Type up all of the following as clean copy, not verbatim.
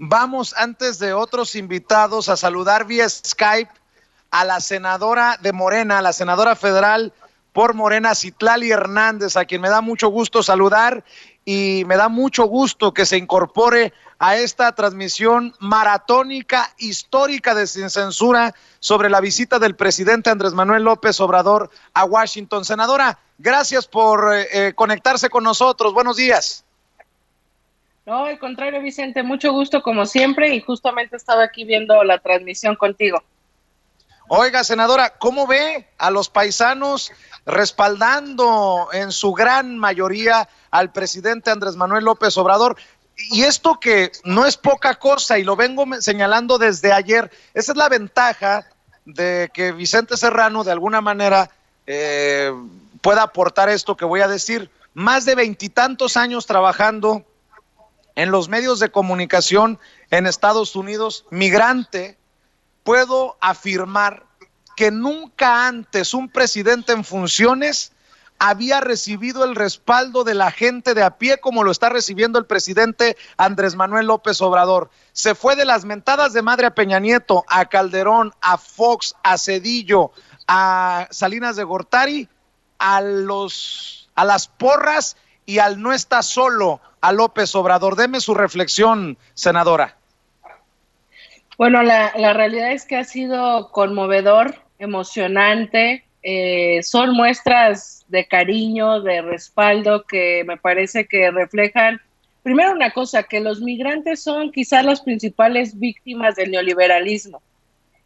Vamos, antes de otros invitados, a saludar vía Skype a la senadora de Morena, la senadora federal por Morena, Citlali Hernández, a quien me da mucho gusto saludar y me da mucho gusto que se incorpore a esta transmisión maratónica, histórica de Sin Censura sobre la visita del presidente Andrés Manuel López Obrador a Washington. Senadora, gracias por conectarse con nosotros. Buenos días. No, al contrario, Vicente, mucho gusto como siempre y justamente estaba aquí viendo la transmisión contigo. Oiga, senadora, ¿cómo ve a los paisanos respaldando en su gran mayoría al presidente Andrés Manuel López Obrador? Y esto que no es poca cosa y lo vengo señalando desde ayer, esa es la ventaja de que Vicente Serrano de alguna manera pueda aportar esto que voy a decir. Más de 20 y tantos años trabajando en los medios de comunicación en Estados Unidos, migrante, puedo afirmar que nunca antes un presidente en funciones había recibido el respaldo de la gente de a pie como lo está recibiendo el presidente Andrés Manuel López Obrador. Se fue de las mentadas de madre a Peña Nieto, a Calderón, a Fox, a Zedillo, a Salinas de Gortari, a las porras y al no está solo a López Obrador. Deme su reflexión, senadora. Bueno, la realidad es que ha sido conmovedor, emocionante, son muestras de cariño, de respaldo que me parece que reflejan, primero una cosa, que los migrantes son quizás las principales víctimas del neoliberalismo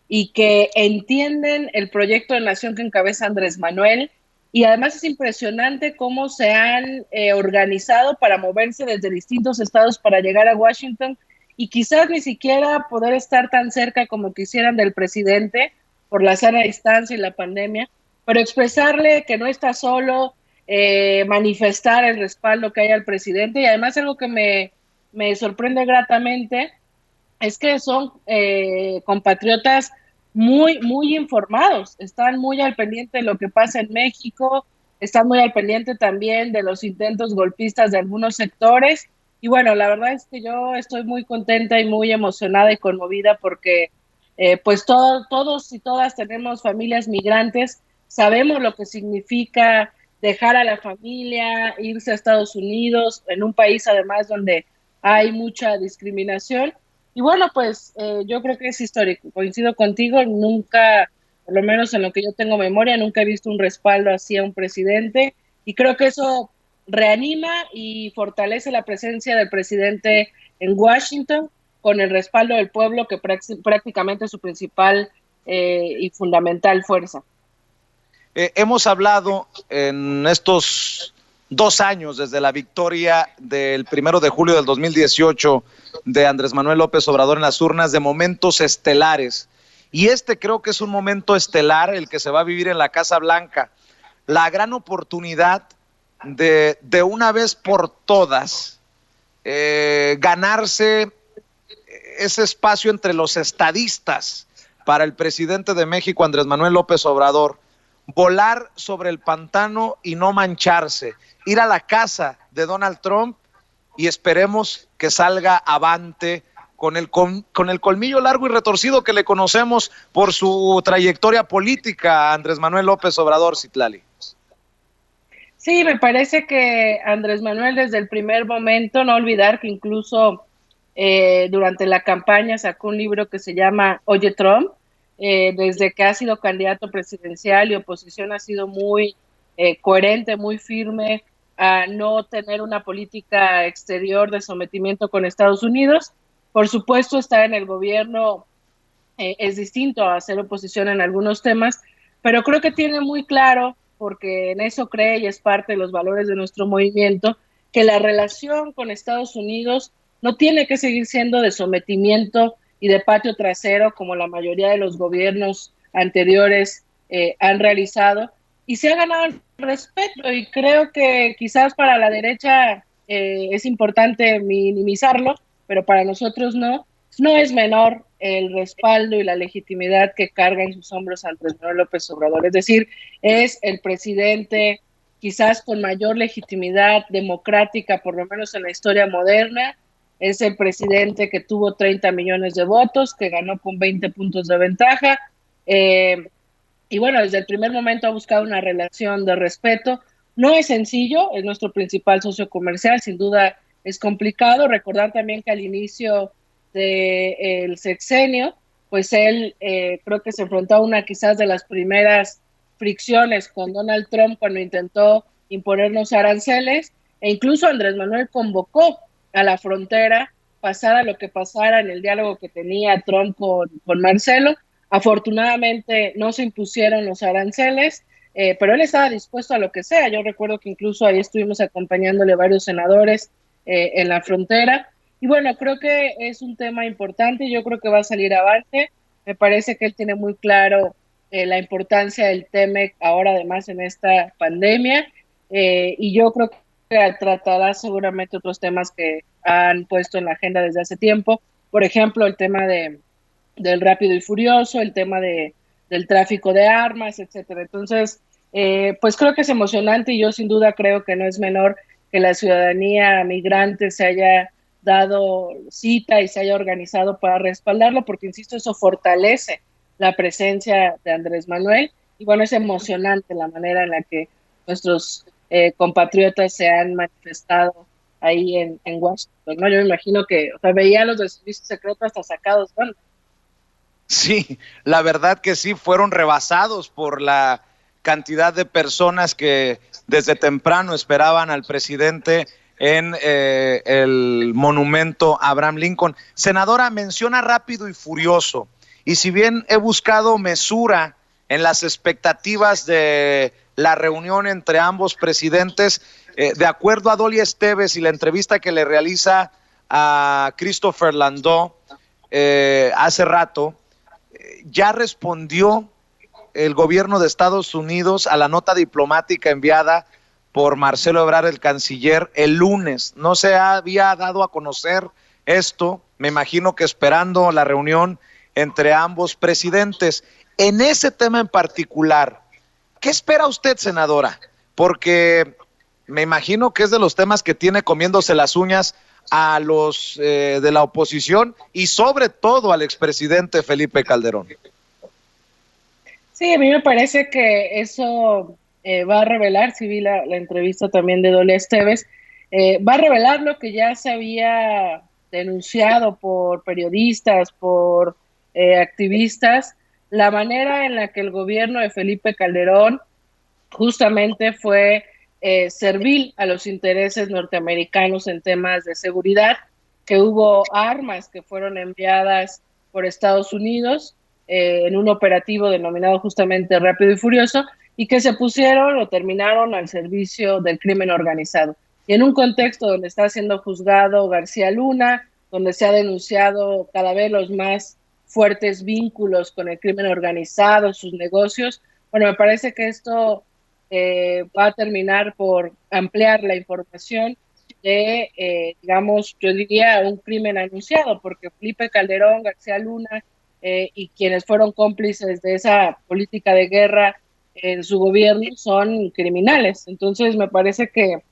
y que entienden el proyecto de nación que encabeza Andrés Manuel, y además es impresionante cómo se han organizado para moverse desde distintos estados para llegar a Washington y quizás ni siquiera poder estar tan cerca como quisieran del presidente por la sana distancia y la pandemia, pero expresarle que no está solo, manifestar el respaldo que hay al presidente. Y además algo que me sorprende gratamente es que son compatriotas muy informados, están muy al pendiente de lo que pasa en México, están muy al pendiente también de los intentos golpistas de algunos sectores. Y bueno, la verdad es que yo estoy muy contenta y muy emocionada y conmovida porque pues todos y todas tenemos familias migrantes, sabemos lo que significa dejar a la familia, irse a Estados Unidos, en un país además donde hay mucha discriminación. Y bueno, pues yo creo que es histórico, coincido contigo, nunca, por lo menos en lo que yo tengo memoria, nunca he visto un respaldo así a un presidente, y creo que eso reanima y fortalece la presencia del presidente en Washington con el respaldo del pueblo, que prácticamente es su principal y fundamental fuerza. Hemos hablado en estos 2 años desde la victoria del 1 de julio del 2018 de Andrés Manuel López Obrador en las urnas de momentos estelares, y este creo que es un momento estelar el que se va a vivir en la Casa Blanca, la gran oportunidad de una vez por todas ganarse ese espacio entre los estadistas para el presidente de México Andrés Manuel López Obrador, volar sobre el pantano y no mancharse, ir a la casa de Donald Trump y esperemos que salga avante con el colmillo largo y retorcido que le conocemos por su trayectoria política a Andrés Manuel López Obrador, Citlali. Sí, me parece que Andrés Manuel desde el primer momento, no olvidar que incluso durante la campaña sacó un libro que se llama Oye Trump, desde que ha sido candidato presidencial y oposición ha sido muy coherente, muy firme a no tener una política exterior de sometimiento con Estados Unidos. Por supuesto, estar en el gobierno es distinto a hacer oposición en algunos temas, pero creo que tiene muy claro, porque en eso cree y es parte de los valores de nuestro movimiento, que la relación con Estados Unidos no tiene que seguir siendo de sometimiento y de patio trasero como la mayoría de los gobiernos anteriores han realizado, y se ha ganado el respeto, y creo que quizás para la derecha es importante minimizarlo, pero para nosotros no es menor el respaldo y la legitimidad que carga en sus hombros Andrés Manuel López Obrador. Es decir, es el presidente quizás con mayor legitimidad democrática, por lo menos en la historia moderna, es el presidente que tuvo 30 millones de votos, que ganó con 20 puntos de ventaja. Y bueno, desde el primer momento ha buscado una relación de respeto. No es sencillo, es nuestro principal socio comercial, sin duda es complicado. Recordar también que al inicio del sexenio, pues él creo que se enfrentó a una quizás de las primeras fricciones con Donald Trump cuando intentó imponernos aranceles, e incluso Andrés Manuel convocó a la frontera, pasara lo que pasara en el diálogo que tenía Trump con Marcelo. Afortunadamente no se impusieron los aranceles, pero él estaba dispuesto a lo que sea. Yo recuerdo que incluso ahí estuvimos acompañándole varios senadores en la frontera. Y bueno, creo que es un tema importante, yo creo que va a salir avante. Me parece que él tiene muy claro la importancia del TEMEC ahora además en esta pandemia, y yo creo que tratará seguramente otros temas que han puesto en la agenda desde hace tiempo, por ejemplo el tema del Rápido y Furioso, el tema del tráfico de armas, etcétera. Entonces, pues creo que es emocionante, y yo sin duda creo que no es menor que la ciudadanía migrante se haya dado cita y se haya organizado para respaldarlo, porque insisto, eso fortalece la presencia de Andrés Manuel, y bueno, es emocionante la manera en la que nuestros compatriotas se han manifestado ahí en Washington, ¿no? Yo me imagino que, o sea, veía a los del servicio secreto hasta sacados, ¿no? Sí, la verdad que sí, fueron rebasados por la cantidad de personas que desde temprano esperaban al presidente en el monumento a Abraham Lincoln. Senadora, menciona Rápido y Furioso, y si bien he buscado mesura en las expectativas de la reunión entre ambos presidentes, de acuerdo a Dolly Esteves y la entrevista que le realiza a Christopher Landau hace rato, ya respondió el gobierno de Estados Unidos a la nota diplomática enviada por Marcelo Ebrard, el canciller, el lunes. No se había dado a conocer esto, me imagino que esperando la reunión entre ambos presidentes. En ese tema en particular, ¿qué espera usted, senadora? Porque me imagino que es de los temas que tiene comiéndose las uñas a los de la oposición y sobre todo al expresidente Felipe Calderón. Sí, a mí me parece que eso va a revelar, si vi la entrevista también de Dolly Esteves, va a revelar lo que ya se había denunciado por periodistas, por activistas, la manera en la que el gobierno de Felipe Calderón justamente fue servil a los intereses norteamericanos en temas de seguridad, que hubo armas que fueron enviadas por Estados Unidos en un operativo denominado justamente Rápido y Furioso, y que se pusieron o terminaron al servicio del crimen organizado. Y en un contexto donde está siendo juzgado García Luna, donde se ha denunciado cada vez los más fuertes vínculos con el crimen organizado, sus negocios, bueno, me parece que esto va a terminar por ampliar la información de, digamos, yo diría un crimen anunciado, porque Felipe Calderón, García Luna y quienes fueron cómplices de esa política de guerra en su gobierno son criminales. Entonces me parece que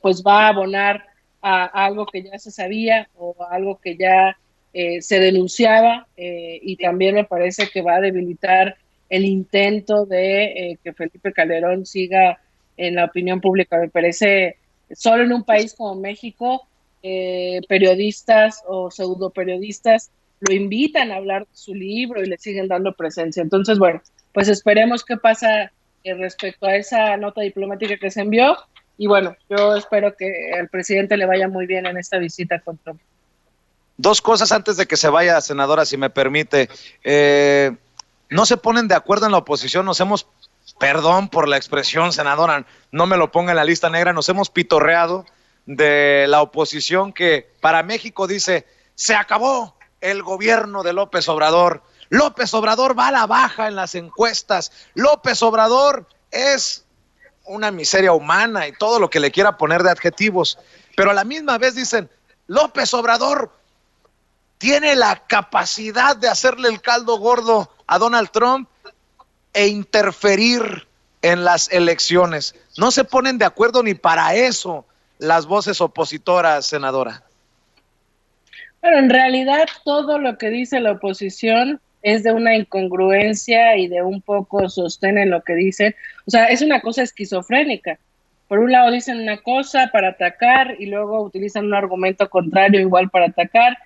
pues va a abonar a algo que ya se sabía o a algo que ya se denunciaba, y también me parece que va a debilitar el intento de que Felipe Calderón siga en la opinión pública. Me parece, solo en un país como México, periodistas o pseudo periodistas lo invitan a hablar de su libro y le siguen dando presencia. Entonces, bueno, pues esperemos qué pasa respecto a esa nota diplomática que se envió. Y bueno, yo espero que al presidente le vaya muy bien en esta visita con Trump. Dos cosas antes de que se vaya, senadora, si me permite. No se ponen de acuerdo en la oposición, nos hemos, perdón por la expresión, senadora, no me lo ponga en la lista negra, nos hemos pitorreado de la oposición que para México dice, se acabó el gobierno de López Obrador. López Obrador va a la baja en las encuestas. López Obrador es una miseria humana y todo lo que le quiera poner de adjetivos. Pero a la misma vez dicen, López Obrador tiene la capacidad de hacerle el caldo gordo a Donald Trump e interferir en las elecciones. No se ponen de acuerdo ni para eso las voces opositoras, senadora. Pero en realidad todo lo que dice la oposición es de una incongruencia y de un poco sostén en lo que dicen. O sea, es una cosa esquizofrénica. Por un lado dicen una cosa para atacar y luego utilizan un argumento contrario igual para atacar.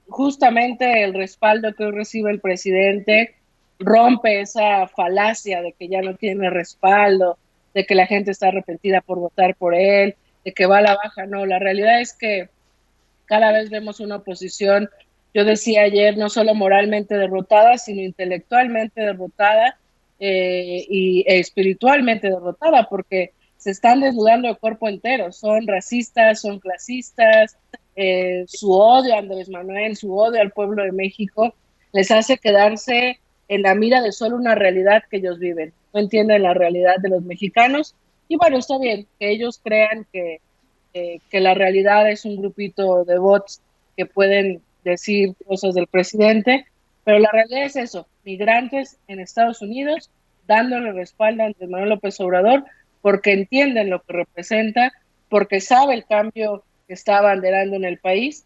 Justamente el respaldo que hoy recibe el presidente rompe esa falacia de que ya no tiene respaldo, de que la gente está arrepentida por votar por él, de que va a la baja. No, la realidad es que cada vez vemos una oposición, yo decía ayer, no solo moralmente derrotada, sino intelectualmente derrotada y espiritualmente derrotada, porque se están desnudando el cuerpo entero, son racistas, son clasistas, su odio a Andrés Manuel, su odio al pueblo de México, les hace quedarse en la mira de solo una realidad que ellos viven, no entienden la realidad de los mexicanos, y bueno, está bien que ellos crean que la realidad es un grupito de bots que pueden decir cosas del presidente, pero la realidad es eso, migrantes en Estados Unidos dándole respaldo a Andrés Manuel López Obrador porque entienden lo que representa, porque sabe el cambio que está abanderando en el país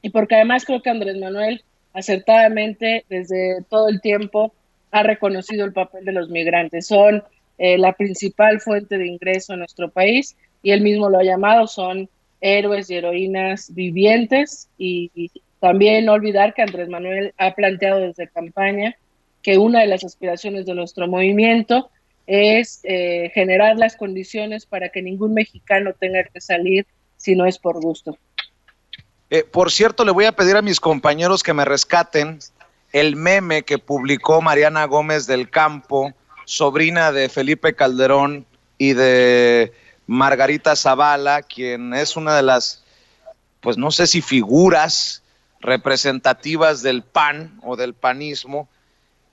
y porque además creo que Andrés Manuel acertadamente desde todo el tiempo ha reconocido el papel de los migrantes. Son la principal fuente de ingreso en nuestro país y él mismo lo ha llamado, son héroes y heroínas vivientes y también no olvidar que Andrés Manuel ha planteado desde campaña que una de las aspiraciones de nuestro movimiento es generar las condiciones para que ningún mexicano tenga que salir si no es por gusto. Por cierto, le voy a pedir a mis compañeros que me rescaten el meme que publicó Mariana Gómez del Campo, sobrina de Felipe Calderón y de Margarita Zavala, quien es una de las, pues no sé si figuras representativas del PAN o del panismo,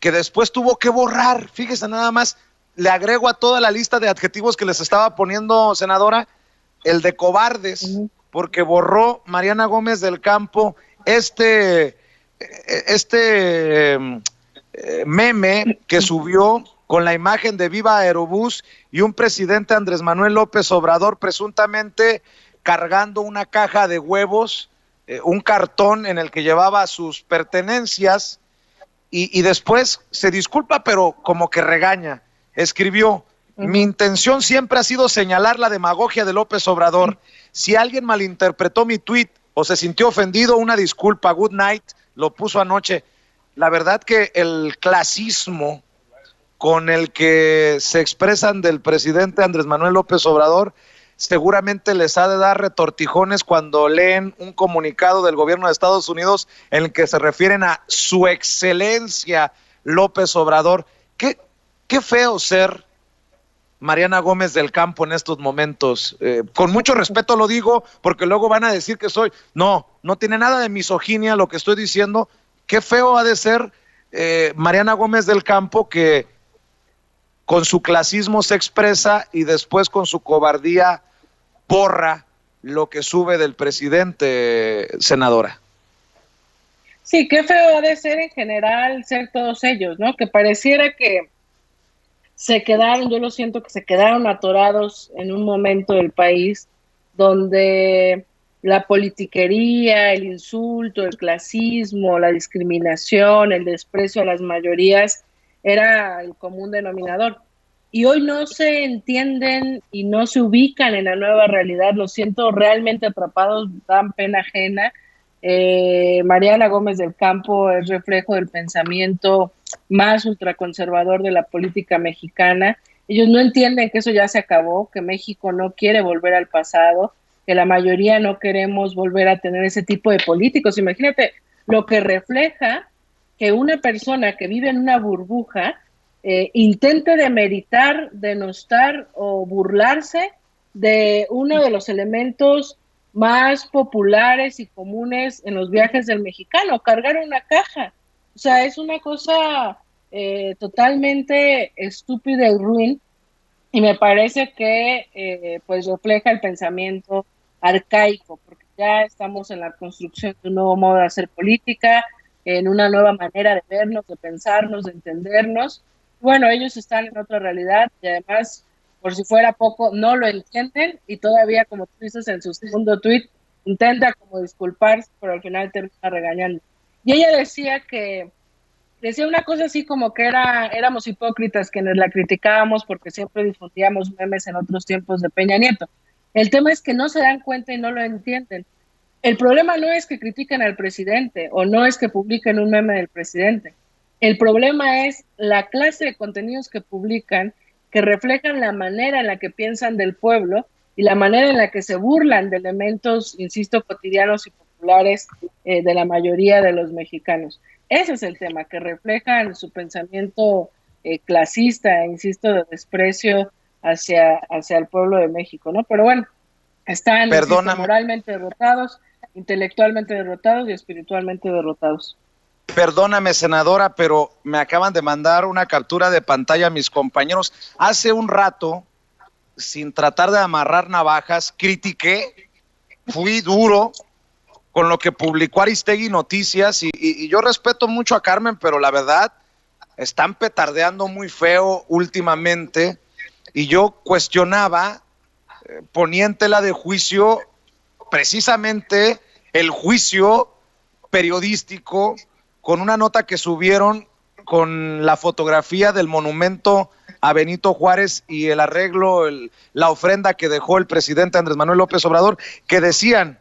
que después tuvo que borrar. Fíjese nada más, le agrego a toda la lista de adjetivos que les estaba poniendo, senadora, el de cobardes, porque borró Mariana Gómez del Campo este meme que subió con la imagen de Viva Aerobús y un presidente Andrés Manuel López Obrador presuntamente cargando una caja de huevos, un cartón en el que llevaba sus pertenencias y después se disculpa, pero como que regaña. Escribió: mi intención siempre ha sido señalar la demagogia de López Obrador. Si alguien malinterpretó mi tweet o se sintió ofendido, una disculpa. Good night. Lo puso anoche. La verdad que el clasismo con el que se expresan del presidente Andrés Manuel López Obrador seguramente les ha de dar retortijones cuando leen un comunicado del gobierno de Estados Unidos en el que se refieren a su excelencia López Obrador. Qué feo ser Mariana Gómez del Campo en estos momentos. Con mucho respeto lo digo, porque luego van a decir que soy... No tiene nada de misoginia lo que estoy diciendo. Qué feo ha de ser Mariana Gómez del Campo, que con su clasismo se expresa y después con su cobardía borra lo que sube del presidente, senadora. Sí, qué feo ha de ser en general ser todos ellos, ¿no? Que pareciera que se quedaron, yo lo siento, que se quedaron atorados en un momento del país donde la politiquería, el insulto, el clasismo, la discriminación, el desprecio a las mayorías era el común denominador. Y hoy no se entienden y no se ubican en la nueva realidad, lo siento, realmente atrapados, dan pena ajena. Mariana Gómez del Campo es reflejo del pensamiento más ultraconservador de la política mexicana. Ellos no entienden que eso ya se acabó, que México no quiere volver al pasado, que la mayoría no queremos volver a tener ese tipo de políticos. Imagínate lo que refleja que una persona que vive en una burbuja intente demeritar, denostar o burlarse de uno de los elementos más populares y comunes en los viajes del mexicano, cargar una caja. O sea, es una cosa totalmente estúpida y ruin, y me parece que pues refleja el pensamiento arcaico, porque ya estamos en la construcción de un nuevo modo de hacer política, en una nueva manera de vernos, de pensarnos, de entendernos. Bueno, ellos están en otra realidad y además, por si fuera poco, no lo entienden y todavía, como tú dices en su segundo tuit, intenta como disculparse, pero al final termina regañando. Y ella decía una cosa así como que éramos hipócritas quienes la criticábamos porque siempre difundíamos memes en otros tiempos de Peña Nieto. El tema es que no se dan cuenta y no lo entienden. El problema no es que critiquen al presidente o no es que publiquen un meme del presidente. El problema es la clase de contenidos que publican que reflejan la manera en la que piensan del pueblo y la manera en la que se burlan de elementos, insisto, cotidianos y populares de la mayoría de los mexicanos. Ese es el tema, que reflejan su pensamiento clasista, insisto, de desprecio hacia el pueblo de México, ¿no? Pero bueno, están, insisto, moralmente derrotados, intelectualmente derrotados y espiritualmente derrotados. Perdóname, senadora, pero me acaban de mandar una captura de pantalla a mis compañeros. Hace un rato, sin tratar de amarrar navajas, critiqué, fui duro con lo que publicó Aristegui Noticias y yo respeto mucho a Carmen, pero la verdad, están petardeando muy feo últimamente y yo cuestionaba, ponía en tela de juicio precisamente el juicio periodístico con una nota que subieron con la fotografía del monumento a Benito Juárez y el arreglo, la ofrenda que dejó el presidente Andrés Manuel López Obrador, que decían,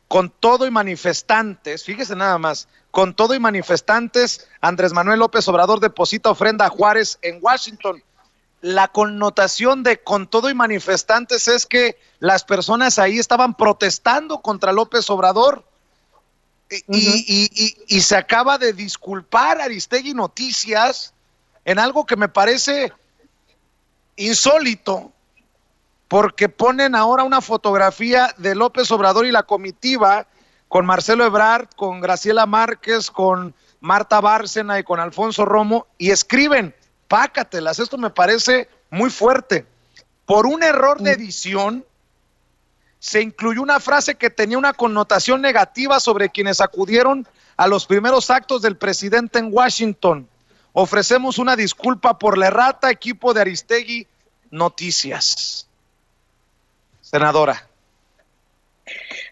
con todo y manifestantes, fíjese nada más, con todo y manifestantes, Andrés Manuel López Obrador deposita ofrenda a Juárez en Washington. La connotación de con todo y manifestantes es que las personas ahí estaban protestando contra López Obrador. Y se acaba de disculpar Aristegui Noticias en algo que me parece insólito, porque ponen ahora una fotografía de López Obrador y la comitiva con Marcelo Ebrard, con Graciela Márquez, con Marta Bárcena y con Alfonso Romo, y escriben, pácatelas. Esto me parece muy fuerte. Por un error de edición, se incluyó una frase que tenía una connotación negativa sobre quienes acudieron a los primeros actos del presidente en Washington. Ofrecemos una disculpa por la errata, equipo de Aristegui Noticias. Senadora.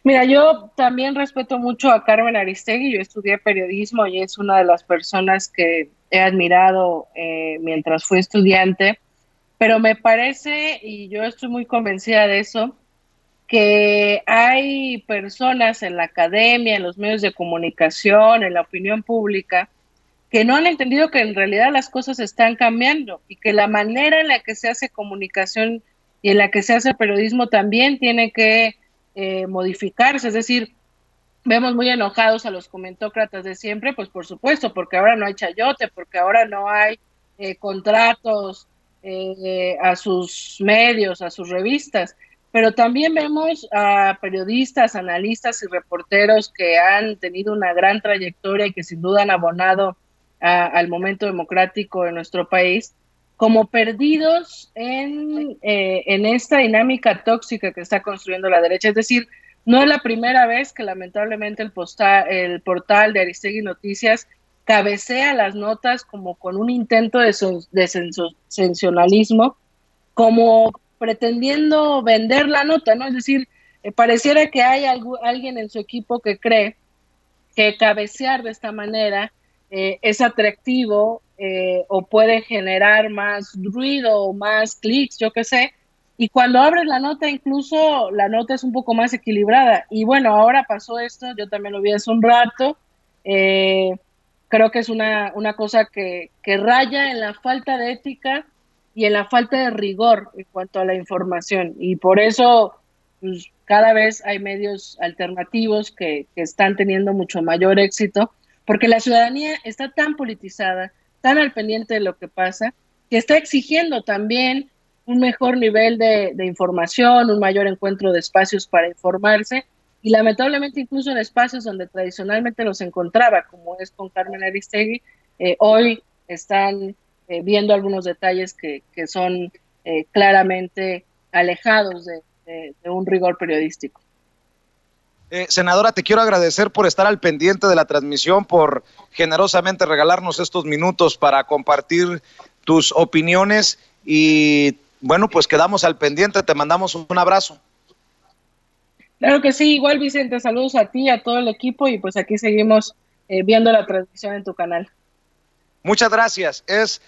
Mira, yo también respeto mucho a Carmen Aristegui. Yo estudié periodismo y es una de las personas que he admirado mientras fui estudiante, pero me parece, y yo estoy muy convencida de eso, que hay personas en la academia, en los medios de comunicación, en la opinión pública, que no han entendido que en realidad las cosas están cambiando y que la manera en la que se hace comunicación y en la que se hace periodismo también tiene que modificarse. Es decir, vemos muy enojados a los comentócratas de siempre, pues por supuesto, porque ahora no hay chayote, porque ahora no hay contratos a sus medios, a sus revistas. Pero también vemos a periodistas, analistas y reporteros que han tenido una gran trayectoria y que sin duda han abonado al momento democrático de nuestro país, como perdidos en esta dinámica tóxica que está construyendo la derecha. Es decir, no es la primera vez que lamentablemente el portal de Aristegui Noticias cabecea las notas como con un intento de sensacionalismo, como pretendiendo vender la nota, ¿no? Es decir, pareciera que hay alguien en su equipo que cree que cabecear de esta manera es atractivo o puede generar más ruido o más clics, yo qué sé, y cuando abres la nota, incluso la nota es un poco más equilibrada. Y bueno, ahora pasó esto, yo también lo vi hace un rato, creo que es una cosa que raya en la falta de ética y en la falta de rigor en cuanto a la información. Y por eso pues, cada vez hay medios alternativos que están teniendo mucho mayor éxito, porque la ciudadanía está tan politizada, tan al pendiente de lo que pasa, que está exigiendo también un mejor nivel de información, un mayor encuentro de espacios para informarse, y lamentablemente incluso en espacios donde tradicionalmente los encontraba, como es con Carmen Aristegui, hoy están viendo algunos detalles que son claramente alejados de un rigor periodístico. Senadora, te quiero agradecer por estar al pendiente de la transmisión, por generosamente regalarnos estos minutos para compartir tus opiniones y bueno, pues quedamos al pendiente, te mandamos un abrazo. Claro que sí, igual Vicente, saludos a ti, a todo el equipo y pues aquí seguimos viendo la transmisión en tu canal. Muchas gracias. Es